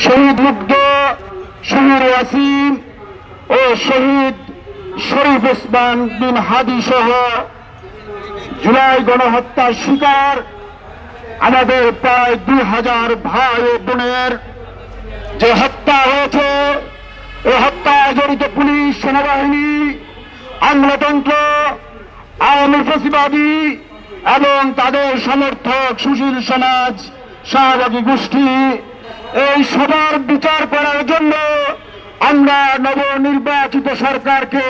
শহীদ মুগ্ধ, শহীদ ওয়াসিম ও শহীদ শরীফ ওসমান বিন হাদি সহ জুলাই গণহত্যার শিকার আমাদের প্রায় 2000 ভাই ও বোনের যে হত্যা হয়েছে, এই হত্যায় জড়িত পুলিশ, সেনাবাহিনী, আমলাতন্ত্র, আওয়ামী ফ্যাসিবাদী এবং তাদের সমর্থক সুশীল সমাজ, শাহবাগী গোষ্ঠী, এই সবার বিচার করার জন্য আমরা নবনির্বাচিত সরকারকে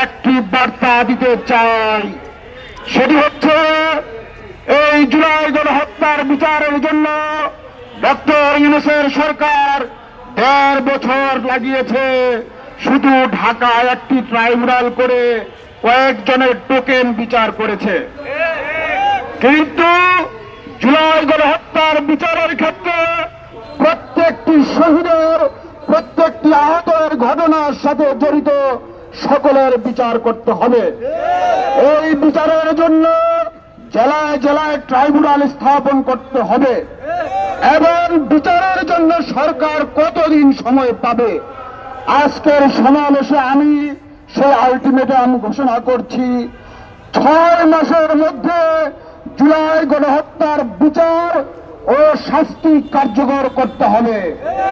একটি বার্তা দিতে চাই। সেটি হচ্ছে, এই জুলাই গণহত্যার বিচারের জন্য ডক্টর ইউনূসের সরকার 1.5 বছর লাগিয়েছে। শুধু ঢাকায় একটি ট্রাইব্যুনাল করে কয়েকজনের টোকেন বিচার করেছে, কিন্তু জুলাই গণহত্যার বিচারের ক্ষেত্রে প্রত্যেকটি শহীদের, প্রত্যেকটি আহতের ঘটনার সাথে জড়িত সকলের বিচার করতে হবে। এই বিচারের জন্য জেলায় জেলায় ট্রাইব্যুনাল স্থাপন করতে হবে এবং বিচারের জন্য সরকার কতদিন সময় পাবে? আজকের সমাবেশে আমি সেই আলটিমেটাম ঘোষণা করছি, 6 মাসের মধ্যে জুলাই গণহত্যার বিচার ও শাস্তি কার্যকর করতে হবে।